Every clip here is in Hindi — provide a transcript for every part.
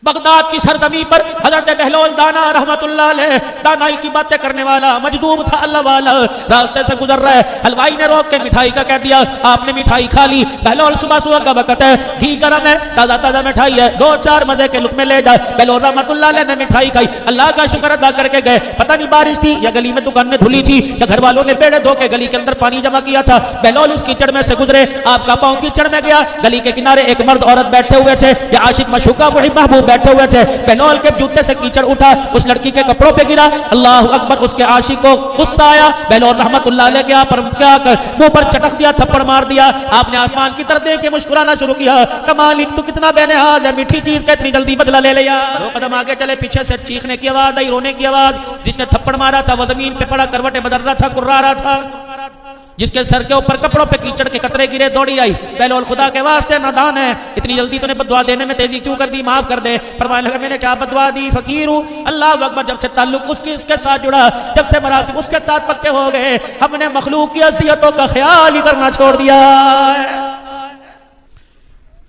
बगदाद की सरजमी पर हजरत बहलोल दाना रहमतुल्लाह अलैह दानाई की बातें करने वाला मजदूब था, अल्लाह वाला, रास्ते से गुजर रहा है। हलवाई ने रोक के मिठाई का कह दिया, आपने मिठाई खा ली। बहलोल सुबह सुबह का वक्त है, घी गर्म है, ताजा ताजा मिठाई है, 2-4 मजे के लुकमे ले जाए। बहलोल रहमतुल्लाह अलैह ने मिठाई खाई, अल्लाह का शुक्र अदा करके गए। पता नहीं बारिश थी या गली में दुकान में धुली थी या घर वालों ने बेड़े धो के गली के अंदर पानी जमा किया था। बहलोल इस कीचड़ में से गुजरे, आपका पाँव कीचड़ में गया। गली के किनारे एक मर्द औरत बैठे हुए थे, या आशिक मशूका वही महबूब बैठे हुए थे। बहलोल के जूते से कीचड़ उठा, उस लड़की के कपड़ों पे गिरा। अल्लाह अकबर, उसके आशिक को गुस्सा आया। बहलोल रहमतुल्लाह अलैह के क्या कर मुंह पर चटक दिया, थप्पड़ मार दिया। आपने आसमान की तरफ देख के मुस्कुराना शुरू किया, कमाल, तू कितना बेनिहाज है, मीठी चीज का इतनी जल्दी बदला ले लिया। 2 कदम आगे चले, पीछे से चीखने की आवाज आई, रोने की आवाज। जिसने थप्पड़ मारा था वो जमीन पे पड़ा, करवटे बदल रहा था, कुर्रा रहा था। जिसके सर के ऊपर कपड़ों पे कीचड़ के कतरे गिरे, दौड़ी आई। बहलोल, खुदा के वास्ते नादान है, इतनी जल्दी तूने बदुआ देने में तेजी क्यों कर दी, माफ कर दे। फरमाने लगा, मैंने क्या बदुआ दी, फकीर हूं। अल्लाह अकबर, जब से ताल्लुक उसके साथ जुड़ा, जब से मरासिम उसके साथ पक्के हो गए, हमने मखलूक की असियतों का ख्याल ही करना छोड़ दिया है।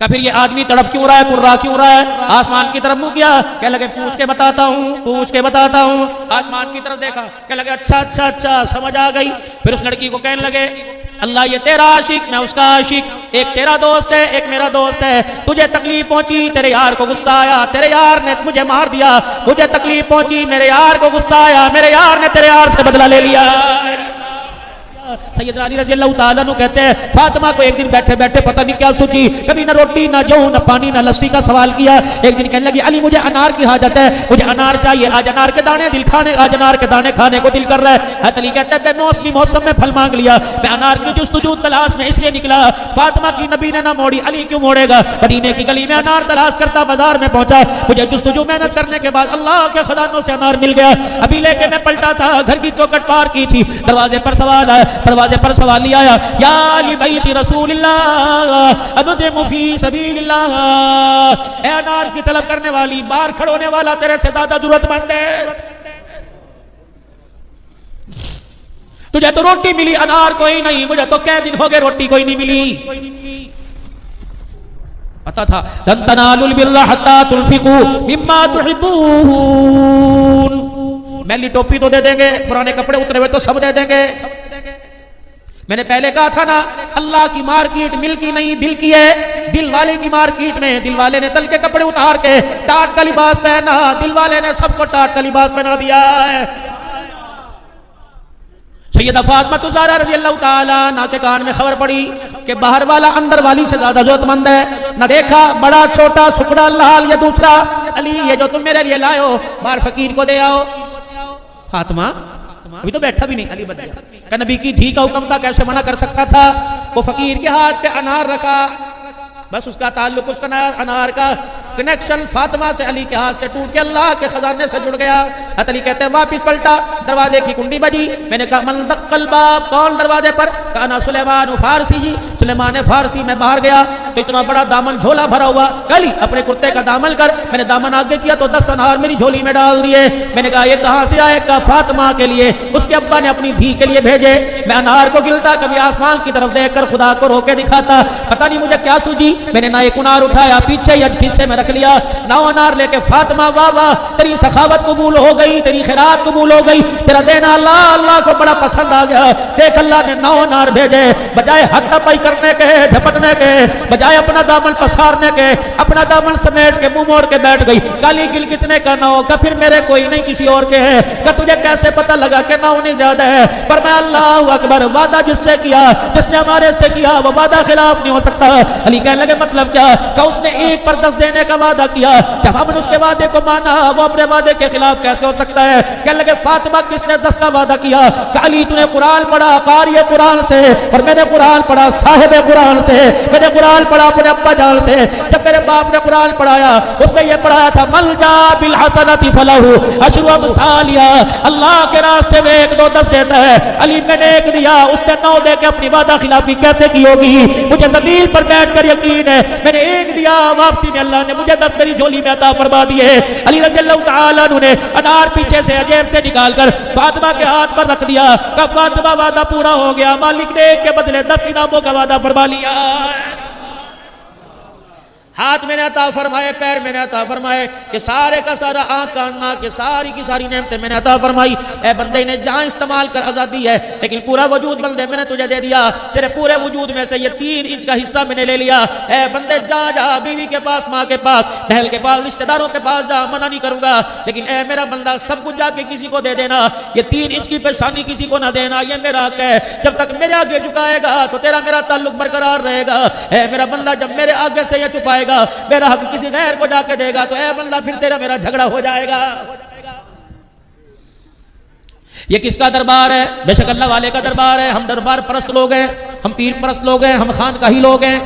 फिर ये आदमी तड़प क्यों रहा है, कुर्रा क्यों रहा है? आसमान की तरफ मुंह किया, कह लगे पूछ के बताता हूँ, पूछ के बताता हूँ। आसमान की तरफ देखा, कह लगे अच्छा अच्छा अच्छा, समझ आ गई। फिर उस लड़की को कहने लगे, अल्लाह ये तेरा आशिक, मैं उसका आशिक, एक तेरा दोस्त है, एक मेरा दोस्त है। तुझे तकलीफ पहुंची, तेरे यार को गुस्सा आया, तेरे यार ने मुझे मार दिया। मुझे तकलीफ पहुंची, मेरे यार को गुस्सा आया, मेरे यार ने तेरे यार से बदला ले लिया। सैयदना अली रज़ी अल्लाह ताला अन्हु कहते हैं, फातिमा को एक दिन बैठे बैठे पता नहीं क्या सूझी, कभी ना रोटी ना जौ ना पानी ना लस्सी का सवाल किया। एक दिन कहने लगी, अली मुझे अनार की हाजत है, मुझे अनार चाहिए, आज अनार के दाने दिल खाने, आज अनार के दाने खाने को दिल कर रहा है। अली कहते हैं, बेमौसमी मौसम में फल मांग लिया, मैं अनार की जुस्तजू तलाश में इसलिए निकला। फातिमा की नबी ने ना मोड़ी, अली क्यों मोड़ेगा? मदीने की गली में अनार तलाश करता बाजार में पहुंचा, मुझे जुस्तजू मेहनत करने के बाद अल्लाह के खजानों से अनार मिल गया। अभी लेके मैं पलटा था, घर की चौखट पार की थी, दरवाजे पर सवाल आया, दरवाजे पर सवाल लिया आया, या अली बैती रसूलिल्लाह अनदमु फी सबीलिल्लाह, ए अनार की तलब करने वाली, बाहर खड़ोने वाला तेरे से ज्यादा जरूरतमंद है। तुझे तो रोटी मिली, अनार कोई नहीं, मुझे तो कई दिन हो गए रोटी कोई नहीं मिली। पता था, लन तनालुल बिर्रा हत्ता तुनफिकू मिम्मा तुहिब्बून, मैली टोपी तो दे देंगे, पुराने कपड़े उतरे हुए तो सब दे देंगे। मैंने पहले कहा था ना, अल्लाह की मार्केट मिल की नहीं दिल की है। दिल वाले की मार्केट में दिल वाले ने तल के कपड़े उतार के टाट का लिबास पहना, दिल वाले ने सबको टाट का लिबास पहना दिया है। सैयदा फातिमा ज़हरा रज़ी अल्लाह ताला अन्हा के कान में खबर पड़ी कि बाहर वाला अंदर वाली से ज्यादा जरूरतमंद है। न देखा, बड़ा छोटा सुखड़ा लाल या दूसरा, अली ये जो तुम मेरे लिए लाए हो, बाहर फकीर को दे आओ। फातिमा अभी तो बैठा भी नहीं, अली बच गया। नबी की धी का हुक्म था, कैसे मना कर सकता था? वो फकीर के हाथ पे अनार रखा, बस उसका ताल्लुक, उसका अनार का कनेक्शन फातिमा से अली के हाथ से टूट के अल्लाह के खजाने से जुड़ गया। अली कहते हैं, वापिस पलटा, दरवाजे की कुंडी बजी। मैंने कहा, मन दक्कल बाब, कौन दरवाजे पर? कहना सुलेमान फारसी जी, सुलेमान फारसी। मैं बाहर गया तो इतना बड़ा दामन झोला भरा हुआ, कली अपने कुत्ते का दामन कर। मैंने दामन आगे किया तो 10 अनार मेरी झोली में डाल दिए। मैंने कहा, ये कहां से आए? कहा, फातिमा के लिए, उसके अब्बा ने अपनी धी के लिए भेजे। मैं अनार को गिलता, कभी आसमान की तरफ देखकर खुदा को रोके दिखाता, पता नहीं मुझे क्या सूझी। मैंने ना एक अनार उठाया, पीछे ही खिस्से में रख लिया, ना अनार लेके फातिमा, वाह वाह, तेरी सखावत कबूल हो गई, तेरी खैरात कबूल हो गई, तेरा देना अल्लाह को बड़ा पसंद आ गया। देख, अल्लाह ने 9 अनार भेजे, बजाय हथापाई करने के, झपटने के, बजाय अपना दामन पसारने के, अपना दामन समेट के मुंह मोड़ के बैठ गई। काली गिल कितने का 9? का फिर मेरे कोई नहीं किसी और के है। का तुझे कैसे पता लगा कि 9 नहीं ज्यादा है? पर मैं अल्लाह अकबर, वादा जिससे किया, जिसने हमारे से किया, वो वादा खिलाफ नहीं हो सकता। अली कहने लगे, मतलब क्या? का उसने 1 पर 10 देने का वादा किया, जब हमने उसके वादे को माना, वो अपने वादे के खिलाफ कैसे हो सकता है? कहने लगे, फातिमा किसने 10 का वादा किया? अली तूने कुरान पढ़ा कारी कुरान से, और मैंने कुरान पढ़ा साहिब कुरान से, मैंने कुरान पढ़ा अपने अब्बा जान से। जब मेरे बाप ने कुरान पढ़ाया, उसमें यह पढ़ाया था, मल जा बिल हसनति फलहु अशरु अमसालिहा, अल्लाह के रास्ते में 1 2 10 देता है। अली मैंने 1 दिया, उसने 9 दे के अपनी वादा खिलाफी कैसे की होगी? मुझे जमीन पर बैठकर यकीन है, मैंने 1 दिया, वापसी में अल्लाह ने मुझे 10 मेरी झोली में अता फरमा दिए। अली रज़ी अल्लाह ताला अन्हु ने अनार पीछे से अजेब से निकालकर फातिमा के हाथ पर रख दिया। का फातिमा, वादा पूरा हो गया, मालिक ने 1 के बदले 10 इनामों का वादा फरमा लिया। हाथ मैंने अता फरमाए, पैर मैंने अता फरमाए, कि सारे का सारा आँख कान नाक के सारी की सारी नेमतें मैंने अता फरमाई। ए बंदे ने जहाँ इस्तेमाल कर आज़ादी है, लेकिन पूरा वजूद बंदे मैंने तुझे दे दिया। तेरे पूरे वजूद में से ये 3 इंच का हिस्सा मैंने ले लिया। ए बंदे जहाँ जहाँ बीवी के पास, माँ के पास, बहन के पास, रिश्तेदारों के पास जा, मना नहीं करूंगा, लेकिन ए मेरा बंदा सब कुछ जाके किसी को दे देना। ये 3 इंच की परेशानी किसी को ना देना, ये मेरा हक है। जब तक मेरे आगे झुकाएगा तो तेरा मेरा ताल्लुक बरकरार रहेगा। ए मेरा बंदा जब मेरे आगे से ये छुपाएगा, मेरा हक किसी गैर को जाके देगा तो ए बंदा फिर तेरा मेरा झगड़ा हो जाएगा। ये किसका दरबार है? बेशक अल्लाह वाले का दरबार है। हम दरबार परस्त लोग हैं, हम पीर परस्त लोग हैं, हम खानकाही लोग हैं।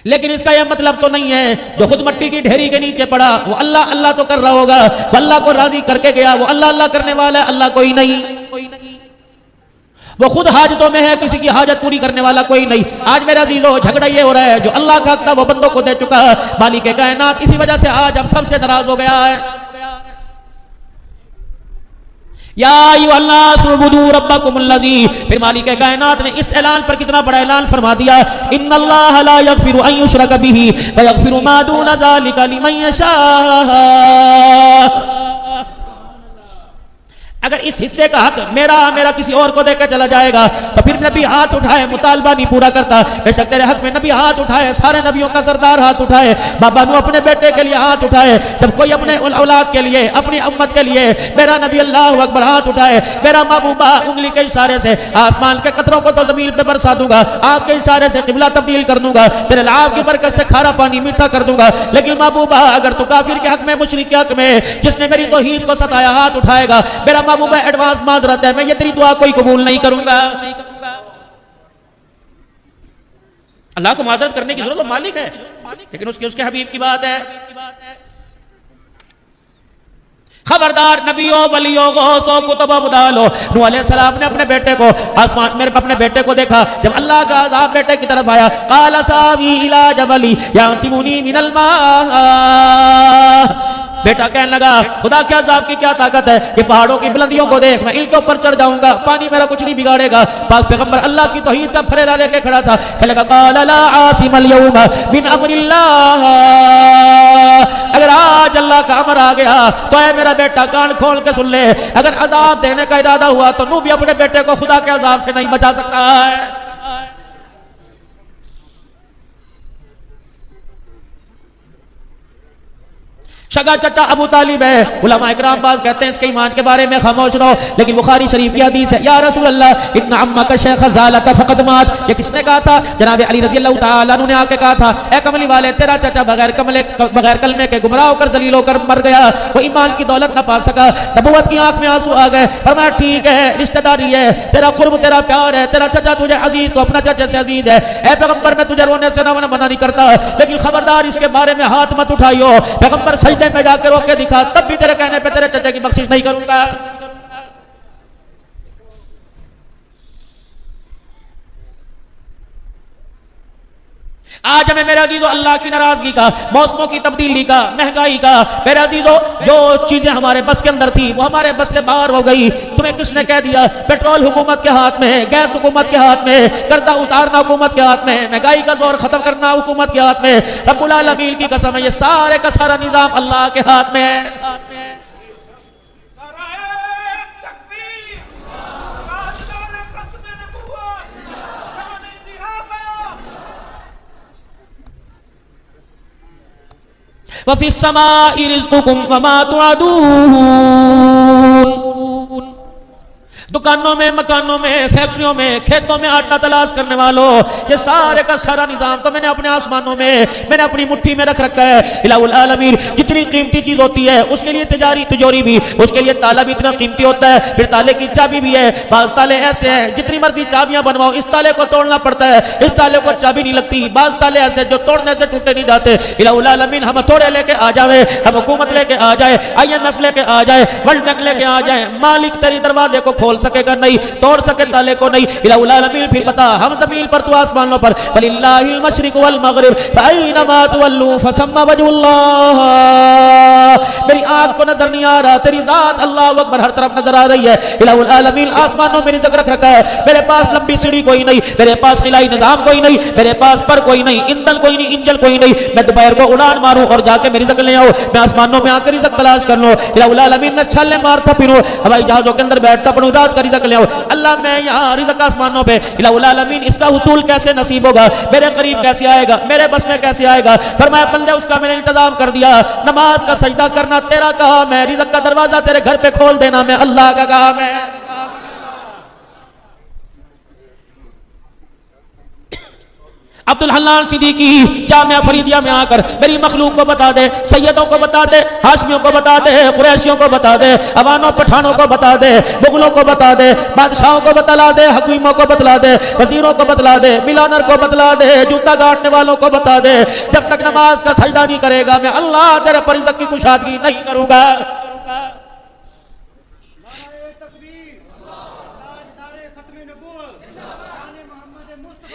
लेकिन इसका यह मतलब तो नहीं है जो खुद मट्टी की ढेरी के नीचे पड़ा वो अल्लाह अल्लाह तो कर रहा होगा, वो अल्लाह को राजी करके गया, वो अल्लाह अल्लाह करने वाला है, अल्लाह कोई नहीं। वो खुद हाजतों में है, किसी की हाजत पूरी करने वाला कोई नहीं। आज मेरा अजीजों झगड़ा ये हो रहा है, जो अल्लाह का हक था वो बंदों को दे चुका है मालिक कायनात, इसी वजह से आज हम सबसे नाराज हो गया है। या अय्युहन्नास उबुदू रब्बकुमुल्लज़ी, फिर मालिक कायनात ने इस ऐलान पर कितना बड़ा ऐलान फरमा दिया, इन्नल्लाह ला यग़फिरु अन युश्रक बिही व यग़फिरु मा दून ज़ालिका लिमन यशा। अगर इस हिस्से का हक मेरा किसी और को देकर चला जाएगा तो फिर नबी हाथ उठाए मुतालबा नहीं पूरा करता। बेशक तेरे हक में नबी हाथ उठाए, सारे नबियों का सरदार हाथ उठाए, बाबा नु अपने बेटे के लिए हाथ उठाए, जब कोई अपने औलाद के लिए, अपनी उम्मत के लिए मेरा नबी अल्लाहु अकबर हाथ उठाए, मेरा महबूबा उंगली के इशारे से आसमान के कतरों को तो जमीन पे बरसा दूंगा, आग के इशारे से किबला तब्दील कर दूंगा, तेरे लाभ की बरकत से खारा पानी मीठा कर दूंगा। लेकिन महबूबा अगर तू काफिर के हक में, मुशरिक के हक में, जिसने मेरी तौहीद को सताया, हाथ उठाएगा, मेरा महबूबा एडवांस माजरत है, मैं ये तेरी दुआ कोई कबूल नहीं करूंगा। अल्लाह को माजरत करने की जरूरत तो मालिक है, लेकिन उसके हबीब की बात है। खबरदार नबियों, वलियों, गौसों, कुतुबों, बुदालो, नूह अलैहिस्सलाम ने अपने बेटे को आसमान में, अपने बेटे को देखा, जब अल्लाह का अज़ाब बेटे की तरफ आया, काला सावी इला जबली यासिमुनी मिनल मा। बेटा कहने लगा खुदा के अज़ाब की क्या ताकत है, ये पहाड़ों की बुलंदियों को देख, मैं इनके ऊपर चढ़ जाऊंगा, पानी मेरा कुछ नहीं बिगाड़ेगा। पाक पैगंबर अल्लाह की तौहीद का फरेरा लेके खड़ा था, कहलेगा काला ला आसिमल यौमा मिन अम्रिल्लाह। अगर आज अल्लाह का अमर आ गया तो है मेरा बेटा कान खोल के सुन ले, अगर अज़ाब देने का इरादा हुआ तो नूह भी अपने बेटे को खुदा के अज़ाब से नहीं बचा सकता है। सगा चचा अबू तालिब है, उलमा इकराम बाज़ कहते हैं इसके ईमान के बारे में खामोश रहो, लेकिन बुखारी शरीफ की हदीस है, या रसूल अल्लाह इन्ना अम्मा का शेख ज़ालत फ़क़द मात। ये किसने कहा था? जनाब अली रज़ी अल्लाह तआला अन्हु ने आके कहा था, ए कमली वाले, तेरा चचा बगैर कलमे के गुमराह होकर ज़लील होकर मर गया, वो ईमान की दौलत न पा सका। नबुव्वत की आंख में आंसू आ गए, फरमाया ठीक है, रिश्तेदारी है, तेरा कुर्ब, तेरा प्यार है, तेरा चचा तुझे अजीज, तो अपना चचा से अजीज है। ए पैगंबर मैं तुझे रोने से मना नहीं करता, लेकिन खबरदार इसके बारे में हाथ मत उठाइयो। पैगंबर सजदे में जाकर रोक के दिखा, तब भी तेरे कहने पे तेरे चचा की बख्शिश नहीं करूंगा। आज हमें मेरे अजीजों अल्लाह की नाराजगी का, मौसमों की तब्दीली का, महंगाई का, मेरे अजीजों जो चीजें हमारे बस के अंदर थी वो हमारे बस से बाहर हो गई। तुम्हें किसने कह दिया? पेट्रोल हुकूमत के हाथ में, गैस हुकूमत के हाथ में, कर्जा उतारना हुकूमत के हाथ में, महंगाई का जोर खत्म करना हुकूमत के हाथ में। रब्बुल आलमीन की कसम है, ये सारे का सारा निजाम अल्लाह के हाथ में है। वफ़िस समाई रिज़्क़ुकुम वमा तुअदून। दुकानों में, मकानों में, फैक्ट्रियों में, खेतों में आटा तलाश करने वालों, ये सारे का सारा निजाम तो मैंने अपने आसमानों में, मैंने अपनी मुट्ठी में रख रखा है। इलाहुल आलमीन, जितनी कीमती चीज होती है उसके लिए तिजोरी भी, उसके लिए ताला भी इतना कीमती होता है, फिर ताले की चाबी भी है। बाज़ ताले ऐसे हैं जितनी मर्जी चाबियां बनवाओ, इस ताले को तोड़ना पड़ता है, इस ताले को चाबी नहीं लगती। बाज़ ताले ऐसे जो तोड़ने से टूटे नहीं जाते। इलाहुल आलमीन हम थोड़े लेके आ जाए, हम हुकूमत लेके आ जाए, IMF लेके आ जाए, वर्ल्ड बैंक लेके आ जाए, मालिक तेरी दरवाजे को खोल सकेगा नहीं, तोड़ सके ताले को नहीं। इलाहुल आलमीन फिर बता, हम ज़मीन पर, तू आसमानों पर, वलिल्लाहिल मशरिक़ वल मग़रिब फ़अय्नमा तुवल्लू फ़सम्मा वजहुल्लाह। मेरी आंख को नजर नहीं आ रहा, तेरी जात अल्लाह अकबर हर तरफ नजर आ रही है। इलाहुल आलमीन आसमानों में रिज़्क़ रख रखा है, मेरे पास लंबी सीढ़ी कोई नहीं, मेरे पास खिलाई निजाम कोई नहीं, मेरे पास पर कोई नहीं, ईंधन कोई नहीं, इंजन कोई नहीं, मैं दोपहर को उड़ान मारूं और जाके मेरी रिज़्क़ ले आऊं, मैं आसमानों में आकर रिज़्क़ तलाश कर लूं। इलाहुल आलमीन मैं छल्ले मारता फिरूं, हवाई जहाजों के अंदर बैठता पड़ूं, रात का रिज़्क़ ले आऊं। अल्लाह मैं यहाँ रिज़्क़ आसमानों पे, इलाहुल आलमीन इसका हुसूल कैसे नसीब होगा, मेरे करीब कैसे आएगा, मेरे बस में कैसे आएगा। फरमाया बंदे उसका मैंने इंतजाम कर दिया, नमाज का सजदा करना तेरा काम है, रिज़्क़ का दरवाजा तेरे घर पे खोल देना मैं अल्लाह का काम है। अब्दुल हन्नान सिद्दीकी जामिया फरीदिया में आकर मेरी मखलूक को बता दे, सैयदों को बता दे, हाशमियों को बता दे, कुरैशियों को बता दे, अवानों पठानों को बता दे, मुगलों को बता दे, बादशाहों को बतला दे, हकीमों को बतला दे, वजीरों को बतला दे, मिलानर को बतला दे, जूता गाड़ने वालों को बता दे, जब तक नमाज का सजदा नहीं करेगा मैं अल्लाह तेरे पर रिज़्क़ की कुशादगी नहीं करूंगा।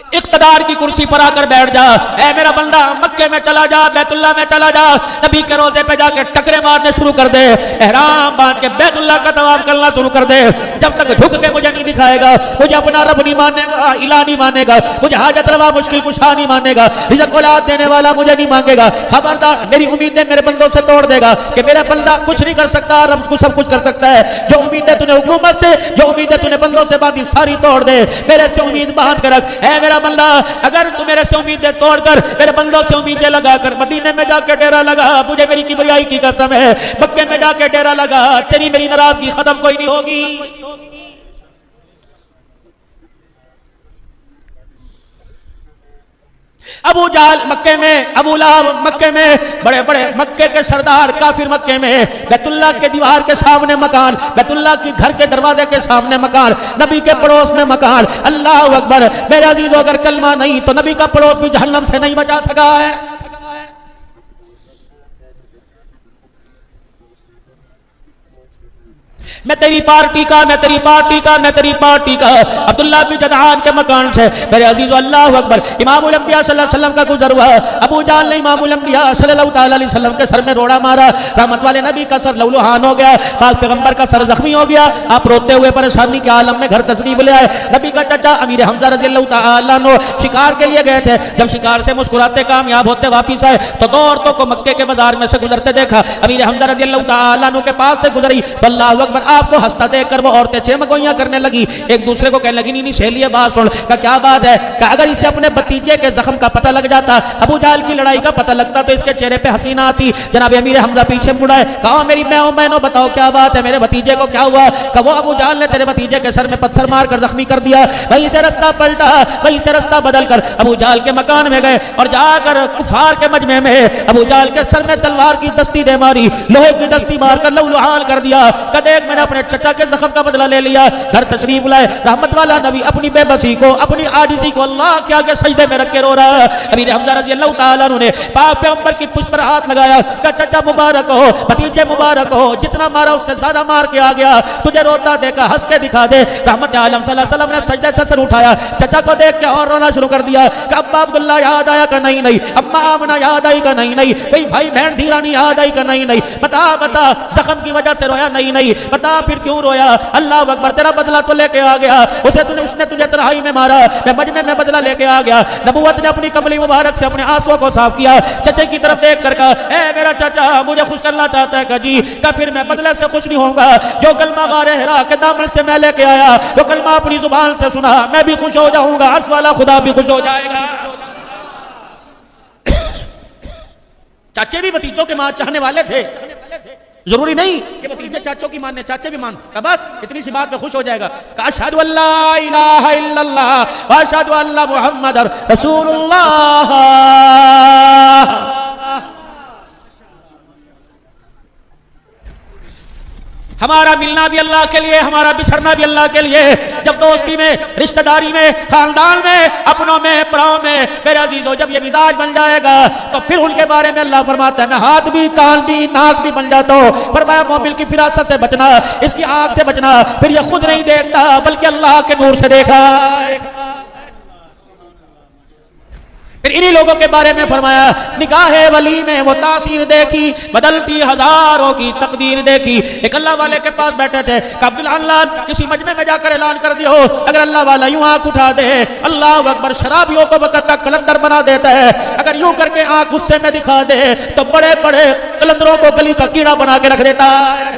इक़्तिदार की कुर्सी पर आकर बैठ जा, ऐ मेरा बंदा मक्के में चला जा, बैतुल्लाह में चला जा, नबी के रोजे पे जाके टकरे मारने शुरू कर दे, एहराम बांध के बैतुल्लाह का तवाफ करना शुरू कर दे। जब तक झुक के मुझे नहीं दिखाएगा, मुझे अपना रब नहीं मानेगा, इलाह नहीं मानेगा, मुझे हाजत रवा मुश्किल कुशा नहीं मानेगा, रिज़्क़ औलाद देने वाला मुझे नहीं मांगेगा, खबरदार मेरी उम्मीदें मेरे बंदों से तोड़ देगा कि मेरा बंदा कुछ नहीं कर सकता, रब को सब कुछ कर सकता है। जो उम्मीदें तूने हुकूमत से, जो उम्मीदें तूने बंदों से बांधी सारी तोड़ दे, मेरे से उम्मीद बांध कर रख। ऐ मेरा बंदा अगर तू मेरे से उम्मीदें तोड़कर मेरे बंदों से उम्मीदें लगाकर मदीने में जाके डेरा लगा, मुझे मेरी किबरियाई की कसम है, मक्के में जाके डेरा लगा, तेरी मेरी नाराजगी खत्म कोई नहीं होगी। अबू जाल मक्के में, अबू लहब मक्के में, बड़े बड़े मक्के के सरदार काफिर मक्के में, बैतुल्लाह के दीवार के सामने मकान, बैतुल्लाह की घर के दरवाजे के सामने मकान, नबी के पड़ोस में मकान। अल्लाह अकबर मेरे अजीजों, अगर कलमा नहीं तो नबी का पड़ोस भी जहन्नम से नहीं बचा सका है। मैं तेरी पार्टी का, मैं तेरी पार्टी का, मैं तेरी पार्टी का। अब्दुल्लाह बिन जदआन के मकान से मेरे अजीज अल्लाह अकबर इमामुल अंबिया सल्लल्लाहु अलैहि वसल्लम का गुजर हुआ। अबू जाल ने इमामुल अंबिया सल्लल्लाहु अलैहि वसल्लम के सर में रोड़ा मारा, रहमत वाले नबी का सर लहूलुहान हो गया, पाक पैगंबर का सर जख्मी हो गया। आप रोते हुए परेशानी के आलम में घर तशरीफ ले आए। नबी का चाचा अमीर हमजा रज़ियल्लाहु तआला अन्हु शिकार के लिए गए थे, जब शिकार से मुस्कुराते कामयाब होते वापिस आए तो दो औरतों को मक्के के बाजार में से गुजरते देखा। अमीर हमजा रज़ियल्लाहु तआला अन्हु के पास से गुजरी, अल्लाहु अकबर आपको हंसता देखकर वो औरतें चेमगोइयां करने लगी, एक दूसरे को कहने लगी, नहीं सहेलिए बात सुन, का क्या बात है, का अगर इसे अपने भतीजे के जख्म का पता लग जाता, अबू जाल की लड़ाई का पता लगता तो इसके चेहरे पे हसीना आती। जनाब अमीर हमजा पीछे मुड़ाए, कहा मेरी बहनों बताओ क्या बात है, मेरे भतीजे को क्या हुआ? कहा वो अबू जाल ने तेरे भतीजे के सर में पत्थर मार कर जख्मी कर दिया। वहीं से रास्ता पलटा, वहीं से रास्ता बदल कर अबू जाल के मकान में गए और जाकर कुफार के मजमे में अबू जाल के सर में तलवार की दस्ती दे मारी, लोहे की दस्ती मारकर लहूलुहान कर दिया। कदेक मैंने अपने चचा के जख्म का बदला ले लिया। घर तशरीफ लाए, रहमत वाला नबी अपनी बेबसी को, अपनी आजिज़ी को अल्लाह के आगे सजदे में रख के रो रहा है। अमीर हमजा रज़ियल्लाहु तआला अन्हु ने पाक पैगंबर की पुष्प पर हाथ लगाया, कहा चचा मुबारक हो, भतीजे मुबारक हो, जितना मारा उससे ज्यादा मार के आ गया, तुझे रोता देखा हंस के दिखा दे। रहमत आलम सल्लल्लाहु अलैहि वसल्लम ने सजदे से सर उठाया, चचा को देख के और रोना शुरू कर दिया कि अब्बा अब्दुल्ला याद आया का नहीं नहीं, अम्मा आमना याद आई का नहीं नहीं, भाई बहन धीरानी याद आई का नहीं नहीं, बता बता जख्म की वजह से रोया नहीं नहीं, बता फिर क्यों रोया? अल्लाह अकबर तेरा बदला तो लेके आ गया, उसने तुझे तन्हाई में मारा, मैं मजमे में बदला लेके आ गया। नबूवत ने अपनी कमली मुबारक से अपने आंसुओं को साफ किया, चचे की तरफ देख कर कहा, ए मेरा चाचा मुझे खुश करना चाहता है का जी, का फिर मैं बदले से खुश नहीं होऊंगा। जो कलमा गारे हिरा के दामन से मैं लेके आया, वो कलमा अपनी जुबान से सुना, मैं भी खुश हो जाऊंगा, अर्श वाला खुदा भी खुश हो जाएगा। चाचे भी भतीजों के मां चाहने वाले थे, जरूरी नहीं कि भतीजे चाचों की मानने, चाचे भी मान, बस इतनी सी बात में खुश हो जाएगा। अशहदु अल्ला इलाहा इल्लल्लाह व अशहदु अन्ना मुहम्मदर रसूलुल्लाह। हमारा मिलना भी अल्लाह के लिए, हमारा बिछड़ना भी अल्लाह के लिए। जब दोस्ती में, रिश्तेदारी में, खानदान में, अपनों में, पराओं में, मेरे अजीजों जब ये मिजाज बन जाएगा तो फिर उनके बारे में अल्लाह फरमाता है मैं हाथ भी, कान भी, नाक भी बन जाता हूं। फरमाया मोमिन की फिरासत से बचना, इसकी आंख से बचना, फिर ये खुद नहीं देखता बल्कि अल्लाह के नूर से देखा। फिर इन्हीं लोगों के बारे में फरमाया, निकाहे वली में वो तासीर देखी, बदलती हजारों की तकदीर देखी। एक अल्लाह वाले के पास बैठे थे, अब्दुल अल्लाह किसी मजमे में जाकर ऐलान कर दियो, अगर अल्लाह वाला यूं आंख उठा दे, अल्लाह अकबर, शराबियों को वक्त का कलंदर बना देता है। अगर यूं करके आंख गुस्से में दिखा दे तो बड़े बड़े कलंदरों को गली का कीड़ा बना के रख देता है।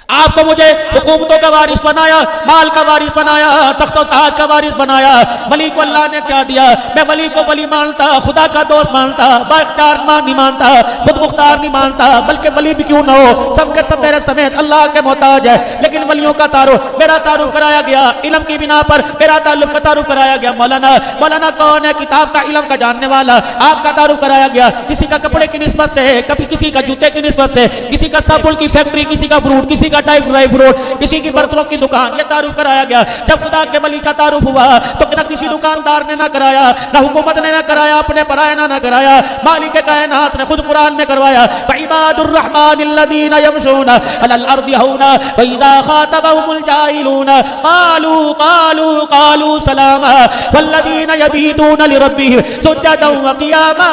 आपको मुझे हुकूमतों का वारिस बनाया, माल का वारिस बनाया, तख्तो ताज का वारिस बनाया। वली को अल्लाह ने क्या दिया? मैं वली को वली मानता, खुदा का दोस्त मानता, बाख्तियार नहीं मानता, खुद मुख्तार नहीं मानता, बल्कि वली भी क्यों ना हो, सबके सब मेरे समेत अल्लाह के मोहताज है। लेकिन वलियों का तारुफ, मेरा तारुफ कराया गया इल्म की बिना पर, मेरा ताल्लुक का तारुफ कराया गया मौलाना। मौलाना कौन है? किताब का इल्म का जानने वाला। आपका तारुफ कराया गया किसी का कपड़े की निस्बत से, कभी किसी का जूते की निस्बत से, किसी का साबुन की फैक्ट्री, किसी का फ्रूट, किसी ड्राई फ्रूट, किसी की बर्तनों की दुकान, ये तारुफ कराया गया। जब खुदा के वली का तारुफ हुआ तो ना किसी दुकानदार ने ना कराया, ना हुकूमत ने ना कराया, अपने पराए ना कराया, मालिक कायनात ने खुद कुरान में करवाया। इबादुर रहमानिल्लज़ीना यमशूना अलल अर्दि हौना व इज़ा खातबहुमुल जाहिलूना क़ालू क़ालू क़ालू सलामा वल्लज़ीना यबीतूना लिरब्बिहिम सुज्जदन व क़ियामा।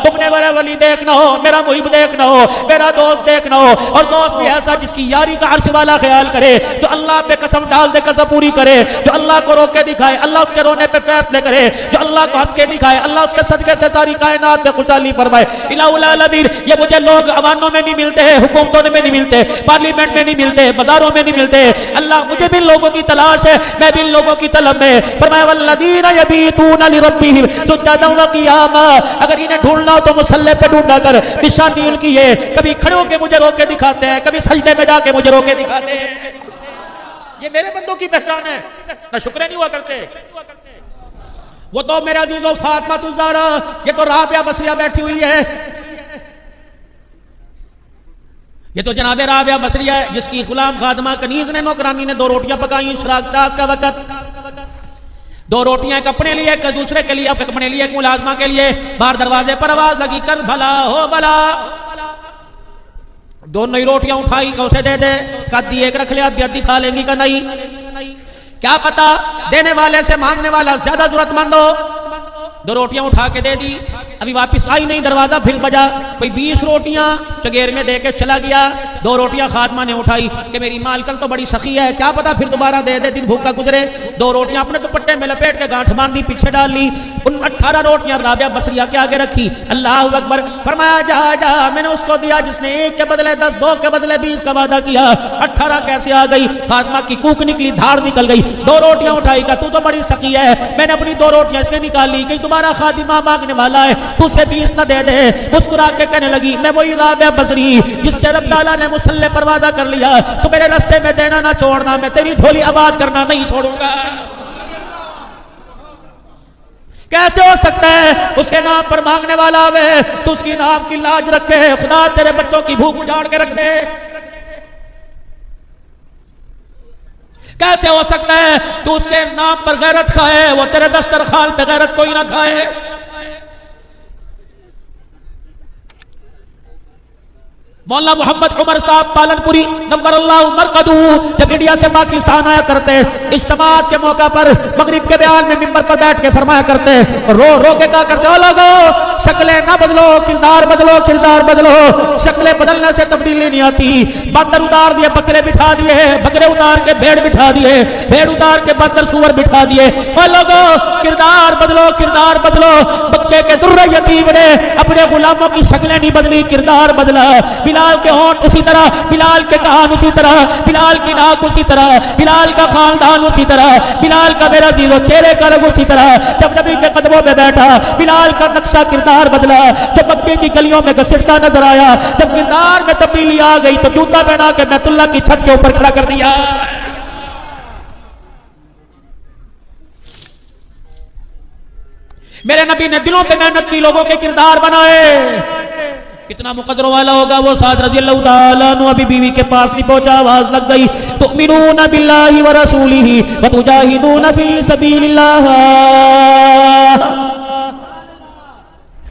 तुमने मेरा वली देखना हो, मेरा मुहिब देखना हो, मेरा दोस्त देखना हो, और दोस्त भी ऐसा जिसकी यारी का अर्श वाला ख्याल करे, जो अल्लाह पे कसम डाल दे, कसम पूरी करे, जो अल्लाह को रोके दिखाए, अल्लाह उसके रोने पे फैसले करे, जो अल्लाह को हंस के दिखाए, अल्लाह उसके सदके से सारी कायनात पे खुशहाली फरमाए। इलाहुल आलमीन, ये मुझे लोग अवानों में नहीं मिलते, हुकूमतों में नहीं मिलते, पार्लियामेंट में नहीं मिलते, बाजारों में नहीं मिलते। अल्लाह मुझे भी लोगों की तलाश है, मैं भी लोगों की तलब में। फरमाया वल्लज़ीना यबीतूना लिरब्बिहिम सुज्जदन व क़ियामा। अगर इन्हें ढूंढना हो तो मुसल्ले पे ढूंढा कर, निशानी उनकी है, कभी खड़े होकर मुझे रोके दिखाते हैं, कभी सजदे में जाके मुझे रोके दिखाते हैं। ये मेरे बंदों की पहचान है, ना शुक्र नहीं हुआ करते। वो तो मेरे अजीजों फातिमा तुज़ारा, ये तो राबिया बसरिया बैठी हुई है, ये तो जनाबे राबिया बसरिया है, जिसकी गुलाम खादमा कनीज ने नौकरानी ने 2 रोटियां पकाई इशराक का वक्त। 2 रोटियां एक अपने लिए, एक दूसरे के लिए, अपने लिए, एक मुलाजमा के लिए। बाहर दरवाजे पर आवाज लगी, कर भला हो भला। दोनों ही रोटियां उठाई, कौसे दे दे, कद्दी एक रख लिया, अद्धी खा लेंगी का नहीं, क्या पता देने वाले से मांगने वाला ज्यादा जरूरतमंद हो। 2 रोटियां उठा के दे दी, अभी वापस आई नहीं, दरवाजा फिर बजा, कोई 20 रोटियां चगेर में दे के चला गया। 2 रोटियां खादमा ने उठाई कि मेरी मालकन तो बड़ी सखी है, क्या पता फिर दोबारा दे दे, दिन भूखा गुजरे। 2 रोटियां अपने दुपट्टे में लपेट के गांठ बांधी, पीछे डाल ली। उन 18 रोटियां राबिया बसरिया के आगे रखी। अल्लाह अकबर। फरमाया जा जा, मैंने उसको दिया जिसने 1 के बदले 10, 2 के बदले 20 का वादा किया। 18 कैसे आ गई? फातिमा की कूक निकली, धार निकल गई। 2 रोटियां उठाई का तू तो बड़ी सखी है, मैंने अपनी 2 रोटियां इसलिए निकाली कि तुम्हारा खादिमा मांगने वाला है, तुझसे 20 न दे दे। मुस्कुरा के कहने लगी, मैं वही राबिया बसरी जिससे रब ताला ने मुसल्ले पर वादा कर लिया, तो मेरे रास्ते में देना ना छोड़ना, मैं तेरी झोली आबाद करना नहीं छोड़ूंगा। कैसे हो सकता है उसके नाम पर मांगने वाला वे, तो उसकी नाम की लाज रखे, खुदा तेरे बच्चों की भूख उजाड़ के रख दे। कैसे हो सकता है तू उसके नाम पर गैरत खाए, वो तेरे दस्तरखान पे गैरत कोई ना खाए। मौलाना मोहम्मद उमर साहब पालनपुरी नंबर अल्लाह मरकदू, जब इंडिया से पाकिस्तान आया करते, इज्तिमात के मौका पर मगरिब के बयान में मिंबर पर बैठ के फरमाया करते, रो रो के कहा करते, ओ लोगो शक्लें ना बदलो, किरदार बदलो, किरदार बदलो। शक्लें बदलने से तब्दीली नहीं आती। बंदर उतार दिए, बकरे बिठा दिए, बकरे उतार के भेड़ बिठा दिए, भेड़ उतार के बंदर सुअर बिठा दिए। ओ लोगो किरदार बदलो, किरदार बदलो। बच्चे के दुर्रे यतीम ने अपने गुलामों की शक्लें नहीं बदली, किरदार बदला। बिलाल के होंठ उसी तरह, बिलाल के कान उसी तरह, बिलाल की नाक उसी तरह, बिलाल का खानदान उसी तरह, बिलाल का मेरा जीरो चेहरे का रंग उसी तरह। जब नबी के कदमों में बैठा, बिलाल का नक्शा किरदार बदला। जब मक्के की गलियों में घसीटता नजर आया, जब किरदार में तब्दीली आ गई तो जूता पहना के बैतुल्लाह की छत के ऊपर खड़ा कर दिया। मेरे नबी ने दिलों पे मेहनत की, लोगों के किरदार बनाए। कितना मुकद्दर वाला होगा वो साद रज़ी अल्लाह ताला अन्हु। अभी बीवी के पास नहीं पहुंचा, आवाज लग गई, तुमिनूना बिल्लाहि व रसूलिही व तुजाहिदूना फी सबीलिल्लाह।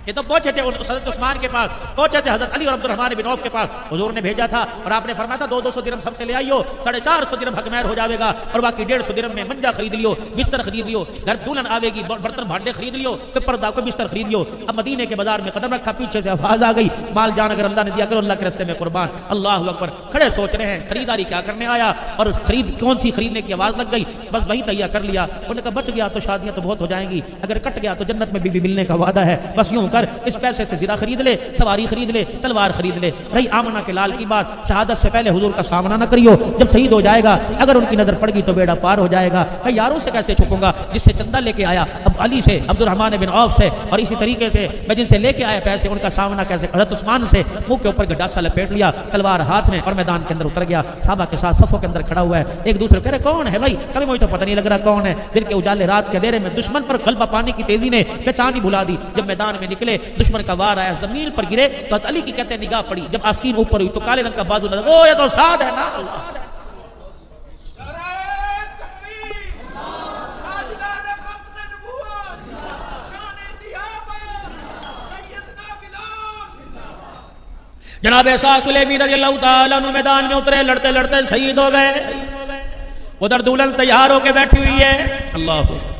ये ये तो पहुंचे थे हजरत उस्मान के पास, पहुंचे थे हजरत अली और अब्दुर्रहमान बिन औफ के पास। हुजूर ने भेजा था और आपने फरमाया था 200 दिरहम सबसे ले आइयो, 450 दिरहम हकमैर हो जाएगा और बाकी 150 दिरहम में मंजा खरीद लियो, बिस्तर खरीद लियो, घर दुल्हन आवेगी, बर्तन भांडे खरीद लियो, फिर पर्दा को बिस्तर खरीद लियो। अब मदीने के बाजार में कदम रखा, पीछे से आवाज आ गई, माल जान अगर अल्लाह ने दिया करो अल्लाह के रास्ते में कुर्बान। अल्लाह अकबर। खड़े सोच रहे हैं खरीदारी क्या करने आया और खरीद कौन सी खरीदने की आवाज लग गई, बस वही तैयार कर लिया। उन्होंने कहा बच गया तो शादियां तो बहुत हो जाएंगी, अगर कट गया तो जन्नत में बीवी मिलने का वादा है, बस यूं कर इस पैसे से ज़िरा खरीद ले, सवारी खरीद ले, तलवार खरीद ले। रही आमना के लाल की बात, शहादत से पहले हुजूर का सामना न करियो, जब शहीद हो जाएगा अगर उनकी नजर पड़ गई तो बेड़ा पार हो जाएगा। मैं यारों से कैसे छुपूंगा जिससे चंदा लेके आया, अब अली से, अब्दुर्रहमान बिन औफ से और इसी तरीके से मैं जिनसे लेके आया पैसे उनका सामना कैसे। हज़रत उस्मान से मुंह के ऊपर गड्ढा सा लपेट लिया, तलवार हाथ में और मैदान के अंदर उतर गया। साहबा के साथ सफों के अंदर खड़ा हुआ है, एक दूसरे कह रहे कौन है भाई, कभी मुझे तो पता नहीं लग रहा कौन है। दिन के उजाले रात के अंधेरे में दुश्मन पर गलबा पाने की तेजी ने पहचान ही भुला दी। जब मैदान में निकले दुश्मन का वार आया, जमीन पर गिरे तो अली की कहते निगाह पड़ी, जब आस्तीन ऊपर हुई तो काले रंग का बाजू नजर, ओ ये तो साद है ना। जनाब सुलेमी रज़ियल्लाहु ताला अन्हु मैदान में उतरे, लड़ते लड़ते शहीद हो गए। उधर दुल्हन तैयार होकर बैठी हुई है। अल्लाह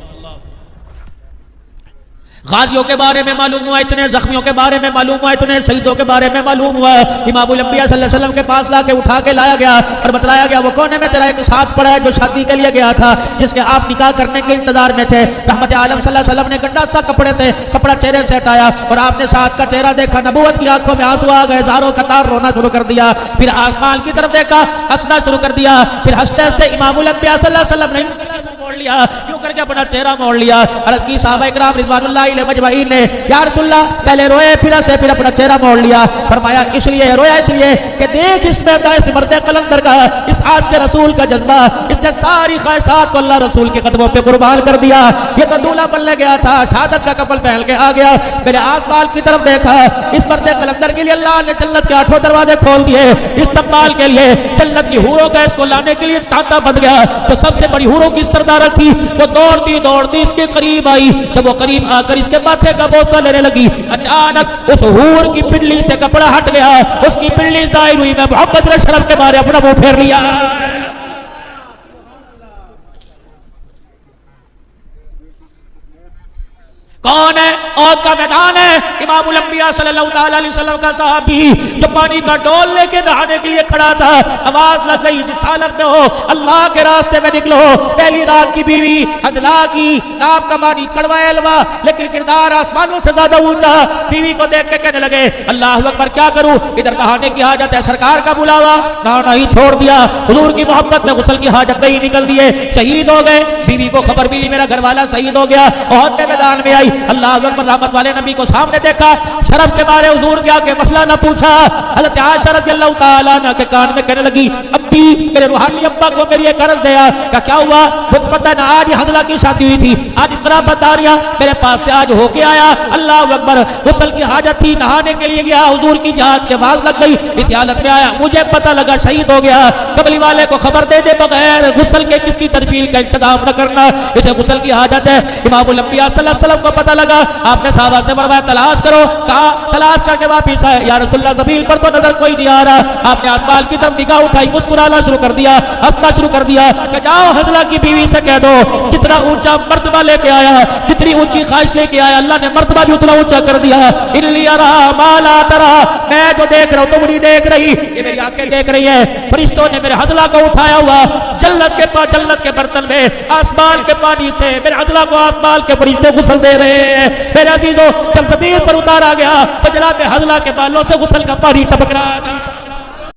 गाजियों के बारे में मालूम हुआ, इतने जख्मियों के बारे में मालूम हुआ, इतने शहीदों के बारे में मालूम हुआ। इमामुल अंबिया सल्लल्लाहु अलैहि वसल्लम के पास लाके उठा के लाया गया और बतलाया गया वो कौन है। मैं तेरा एक साथ पड़ा है जो शादी के लिए गया था, जिसके आप निकाह करने के इंतजार में थे। रहमत आलम सल्लल्लाहु अलैहि वसल्लम ने गंदा सा कपड़े से कपड़ा चेहरे से हटाया और आपने साथ का चेहरा देखा, नबूवत की आंखों में आंसू आ गए, ज़ारो कतार रोना शुरू कर दिया। फिर आसमान की तरफ देखा, हंसना शुरू कर दिया। फिर हंसते हंसते इमामुल अंबिया सल्लल्लाहु अलैहि वसल्लम ने मोड़ लिया, यूं करके अपना चेहरा मोड़ लिया। अर्ज़ की सहाबा इकराम रिज़वानुल्लाहि अलैहिम अजमईन ने, या रसूलल्लाह पहले रोए फिर से फिर अपना चेहरा मोड़ लिया। फरमाया इसलिए रोया इसलिए कि देख इसमें मर्द कलंदर का, इस आज के रसूल का जज्बा, इसने सारी ख्वाहिशात को अल्लाह रसूल के कदमों पे कुर्बान कर दिया। ये तो दूल्हा बनने गया था, शहादत का कफन पहन के आ गया। मैंने आसमान की तरफ देखा, इस मर्द कलंदर के लिए अल्लाह ने जन्नत के 8 दरवाजे खोल दिए। इस्तकबाल के लिए जन्नत की हूरों का इसको लाने के लिए तांता बन गया। तो सबसे बड़ी हूरों की सरदार थी, वो दौड़ती इसके करीब आई। जब वो करीब आकर इसके माथे का बोसा लेने लगी, अचानक उस हूर की पिंडली से कपड़ा हट गया, उसकी पिंडली जाहिर हुई। मैं मोहब्बत शरफ के बारे अपना मुंह फेर लिया। कौन है? औद का मैदान है। इमामुल अंबिया सल्लल्लाहु अलैहि वसल्लम का सहाबी जो पानी का डोल लेके नहाने के लिए खड़ा था, आवाज लग गई जिस हालत में हो अल्लाह के रास्ते में निकलो। पहली रात की बीवी हजला की, नाम का मानी कड़वा अलवा, लेकिन किरदार आसमानों से ज्यादा ऊंचा। बीवी को देख के कहने लगे अल्लाह अकबर, क्या करूं, इधर नहाने की हाजत है, सरकार का बुलावा, नहाना ही छोड़ दिया। हुजूर की मोहब्बत में गुस्ल की हाजत में ही निकल दिए, शहीद हो गए। बीवी को खबर मिली मेरा घर वाला शहीद हो गया, औद के मैदान में आई। अल्लाह अकबर, रहमत वाले नबी को सामने देखा, शर्म के मारे हुजूर के आगे मसला न पूछा। हज़रत आयशा रज़ियल्लाहु ताला अन्हा के कान में कहने लगी अब्बी, मेरे रूहानी अब्बा को मेरी एक अर्ज दिया। क्या हुआ? मुझे पता ना, आज हज़ला की शादी हुई थी, आज इकराबदारियां मेरे पास से आज होके आया। अल्लाह अकबर, गुस्ल की हाजत थी, नहाने के लिए गया, हुजूर की जहाज के आवाज लग गई, इस हालत में आया, मुझे पता लगा शहीद हो गया। कबली वाले को खबर दे दे बगैर गुस्ल के किसकी तदफीन का इंतजाम न करना, इसे गुस्ल की हाजत है। इमामुल अंबिया सल्लल्लाहु अलैहि वसल्लम को पता लगा, आपने साहबा से फरमाया तलाश करो। कहा तलाश करके वापिस आए, या रसूलल्लाह ज़मीन पर तो नजर कोई नहीं आ रहा। आपने आसमान की तरफ निगाह उठाई, मुस्कुराना शुरू कर दिया, हंसना शुरू कर दिया कि जाओ हज़ला की बीवी से कह दो जितना ऊंचा मर्तबा लेके आया, जितनी ऊंची ख्वाहिश लेके आया, अल्लाह ने मर्तबा भी उतना ऊंचा कर दिया। इल्ली अरा मा ला तरा, मैं जो देख रहा हूं तुम नहीं देख रही, ये मेरी आंखें देख रही है। फरिश्तों ने मेरे हज़ला को उठाया हुआ जन्नत के बर्तन में, आसमान के पानी से मेरे हज़ला को आसमान के फरिश्ते गुस्ल दे रहे हैं। मेरे अजीजों, जब ज़मीन पर उतारा गया तो जनाब हज़ला के बालों से गुस्ल का पानी टपक रहा था।